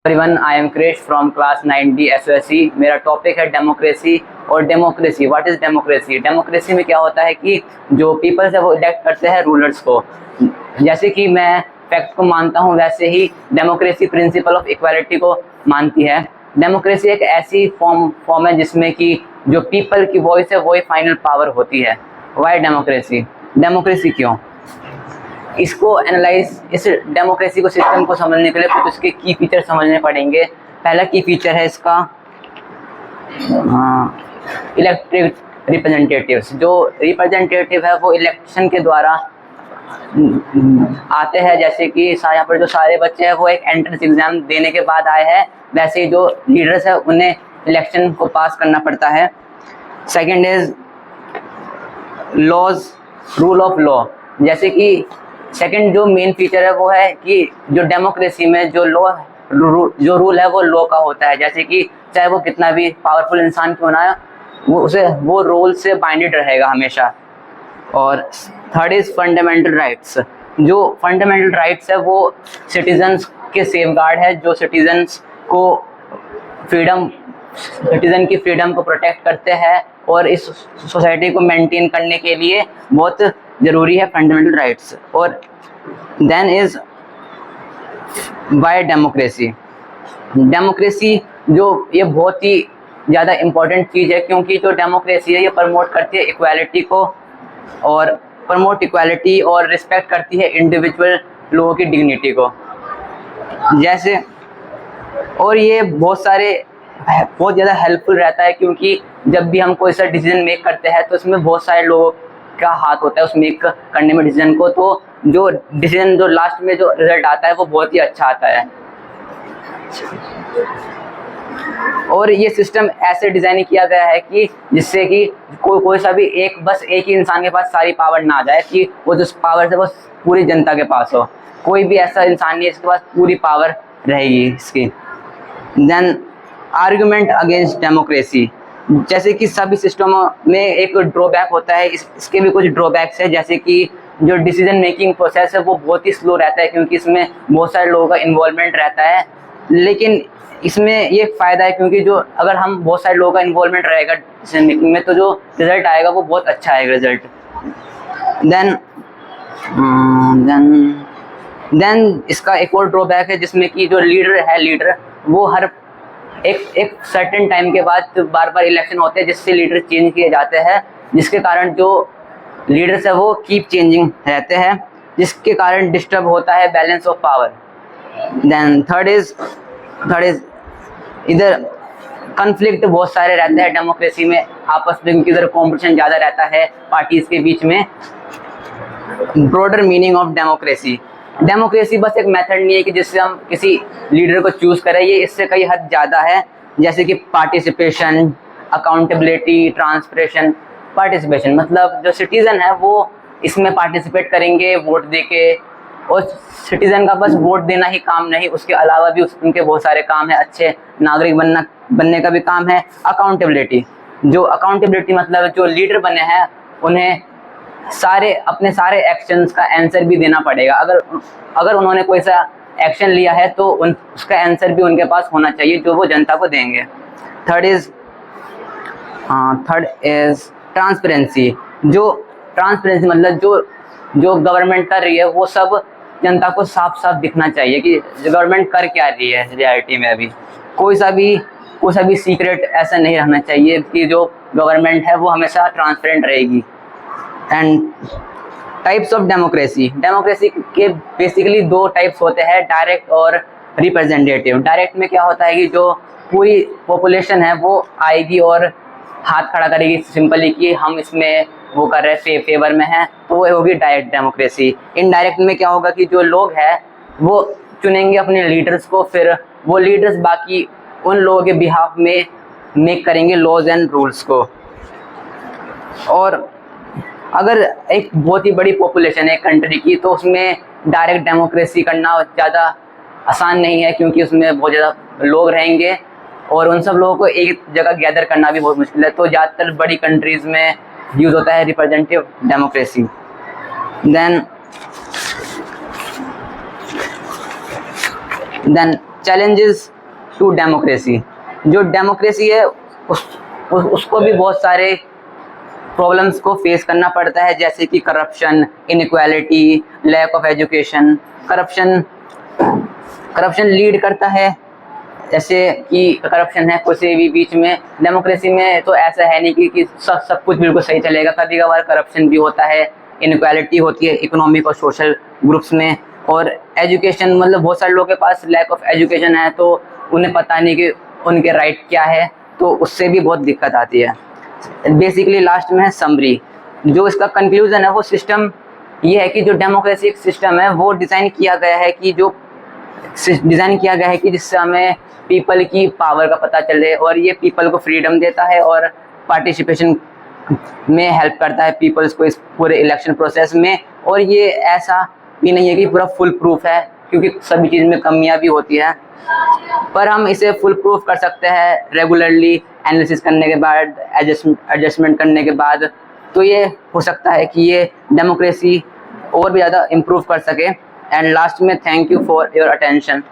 Everyone, I am Krish from class 9D SOSE। मेरा topic है democracy. और democracy, what is democracy? Democracy में क्या होता है कि जो पीपल्स है वो इलेक्ट करते हैं रूलर्स को। जैसे कि मैं फैक्ट को मानता हूँ, वैसे ही डेमोक्रेसी प्रिंसिपल ऑफ इक्वालिटी को मानती है। डेमोक्रेसी एक ऐसी फॉर्म है जिसमें कि जो पीपल की वॉइस है वही फाइनल पावर होती है। Y democracy? डेमोक्रेसी क्यों? इसको एनालाइज, इस डेमोक्रेसी को सिस्टम को समझने के लिए कुछ उसके की फीचर समझने पड़ेंगे। पहला की फीचर है इसका इलेक्टेड रिप्रेजेंटेटिव्स। जो रिप्रेजेंटेटिव है वो इलेक्शन के द्वारा आते हैं। जैसे कि यहाँ पर जो सारे बच्चे हैं वो एक एंट्रेंस एग्जाम देने के बाद आए हैं, वैसे ही जो लीडर्स है उन्हें इलेक्शन को पास करना पड़ता है। Second is laws, rule of law. जैसे कि सेकंड जो मेन फीचर है वो है कि जो डेमोक्रेसी में जो जो रूल है वो लॉ का होता है। जैसे कि चाहे वो कितना भी पावरफुल इंसान क्यों ना है, वो रूल से बाइंडेड रहेगा हमेशा। और थर्ड इज फंडामेंटल राइट्स। जो फंडामेंटल राइट्स है वो सिटीजन्स के सेफगार्ड है, जो सिटीजन्स को सिटीजन की फ्रीडम को प्रोटेक्ट करते हैं और इस सोसाइटी को मेंटेन करने के लिए बहुत ज़रूरी है फंडामेंटल राइट्स। और then is why democracy. Democracy जो ये बहुत ही ज़्यादा इम्पोर्टेंट चीज़ है, क्योंकि जो डेमोक्रेसी है ये प्रमोट करती है इक्वालिटी को, और रिस्पेक्ट करती है इंडिविजुअल लोगों की डिग्निटी को। जैसे और ये बहुत ज़्यादा हेल्पफुल रहता है, क्योंकि जब भी हम कोई सा डिसीजन मेक करते हैं तो उसमें बहुत सारे लोगों का हाथ होता है उस मेक करने में डिसीजन को। तो जो डिसीजन जो लास्ट में जो रिजल्ट आता है वो बहुत ही अच्छा आता है। और ये सिस्टम ऐसे डिज़ाइन किया गया है कि जिससे कि कोई सा भी बस एक ही इंसान के पास सारी पावर ना आ जाए, कि वो जो पावर है वो पूरी जनता के पास हो। कोई भी ऐसा इंसान नहीं है जिसके पास पूरी पावर रहेगी इसकी। Then argument against democracy. जैसे कि सभी सिस्टमों में एक ड्रॉबैक होता है, इसके भी कुछ ड्रॉबैक्स है। जैसे कि जो डिसीजन मेकिंग प्रोसेस है वो बहुत ही स्लो रहता है, क्योंकि इसमें बहुत सारे लोगों का इन्वॉल्वमेंट रहता है। लेकिन इसमें ये फ़ायदा है, क्योंकि जो अगर हम बहुत सारे लोगों का इन्वॉल्वमेंट रहेगा डिसीजन मेकिंग में, तो जो रिज़ल्ट आएगा वो बहुत अच्छा आएगा रिज़ल्ट। देन इसका एक और ड्रॉबैक है, जिसमें कि जो लीडर वो हर एक सर्टेन टाइम के बाद बार बार इलेक्शन होते हैं, जिससे लीडर चेंज किए जाते हैं, जिसके कारण जो लीडर्स है वो कीप चेंजिंग रहते हैं, जिसके कारण डिस्टर्ब होता है balance of power. Then third is इधर कन्फ्लिक्ट बहुत सारे रहते हैं डेमोक्रेसी में आपस में, क्योंकि इधर कॉम्पिटिशन ज़्यादा रहता है पार्टीज के बीच में। Broader meaning of democracy. Democracy बस एक मेथड नहीं है कि जिससे हम किसी लीडर को चूज करें, ये इससे कई हद ज़्यादा है। जैसे कि पार्टिसिपेशन, अकाउंटेबिलिटी, ट्रांसपरेशन। पार्टिसिपेशन मतलब जो सिटीज़न है वो इसमें पार्टिसिपेट करेंगे वोट देके, और सिटीज़न का बस वोट देना ही काम नहीं, उसके अलावा भी उनके बहुत सारे काम है। अच्छे नागरिक बनने का भी काम है। अकाउंटेबिलिटी मतलब जो लीडर बने हैं उन्हें अपने सारे एक्शंस का आंसर भी देना पड़ेगा। अगर उन्होंने कोई सा एक्शन लिया है तो उसका आंसर भी उनके पास होना चाहिए, जो वो जनता को देंगे। Third is transparency. जो ट्रांसपेरेंसी मतलब जो गवर्नमेंट कर रही है वो सब जनता को साफ साफ दिखना चाहिए कि गवर्नमेंट कर क्या रही है रियलिटी में। अभी कोई सा भी सीक्रेट ऐसा नहीं रहना चाहिए, कि जो गवर्नमेंट है वो हमेशा ट्रांसपेरेंट रहेगी। एंड टाइप्स ऑफ डेमोक्रेसी के बेसिकली दो टाइप्स होते हैं, डायरेक्ट और रिप्रेजेंटेटिव। डायरेक्ट में क्या होता है कि जो पूरी पॉपुलेशन है वो आएगी और हाथ खड़ा करेगी सिंपली कि हम इसमें वो कर रहे हैं, फेवर में हैं, तो वो होगी डायरेक्ट डेमोक्रेसी। इनडायरेक्ट में क्या होगा कि जो लोग हैं वो चुनेंगे अपने लीडर्स को, फिर वो लीडर्स बाकी उन लोगों के बिहाफ में मेक करेंगे लॉज एंड रूल्स को। और अगर एक बहुत ही बड़ी पॉपुलेशन है कंट्री की, तो उसमें डायरेक्ट डेमोक्रेसी करना ज़्यादा आसान नहीं है, क्योंकि उसमें बहुत ज़्यादा लोग रहेंगे और उन सब लोगों को एक जगह गैदर करना भी बहुत मुश्किल है। तो ज़्यादातर बड़ी कंट्रीज़ में यूज़ होता है representative democracy. Then challenges to democracy. जो डेमोक्रेसी है उसको भी बहुत सारे प्रॉब्लम्स को फेस करना पड़ता है, जैसे कि corruption, inequality, lack of education. Corruption lead करता है, जैसे कि करप्शन है किसी भी बीच में। डेमोक्रेसी में तो ऐसा है नहीं कि सब कुछ बिल्कुल सही चलेगा, कभी कभार करप्शन भी होता है, इनइक्वालिटी होती है इकोनॉमिक और सोशल ग्रुप्स में। और एजुकेशन, मतलब बहुत सारे लोगों के पास लैक ऑफ एजुकेशन है तो उन्हें पता नहीं कि उनके राइट क्या है, तो उससे भी बहुत दिक्कत आती है। बेसिकली लास्ट में है समरी। जो इसका कंक्लूजन है वो सिस्टम ये है कि जो डेमोक्रेसी एक सिस्टम है वो डिज़ाइन किया गया है कि जिससे हमें पीपल की पावर का पता चले, और ये पीपल को फ्रीडम देता है और पार्टिसिपेशन में हेल्प करता है पीपल्स को इस पूरे इलेक्शन प्रोसेस में। और ये ऐसा भी नहीं है कि पूरा फुल प्रूफ है, क्योंकि सभी चीज़ में कमियां भी होती है, पर हम इसे फुल प्रूफ कर सकते हैं रेगुलरली एनालिसिस करने के बाद, एडजस्टमेंट करने के बाद। तो ये हो सकता है कि ये डेमोक्रेसी और भी ज़्यादा इम्प्रूव कर सके। एंड लास्ट में thank you for your attention.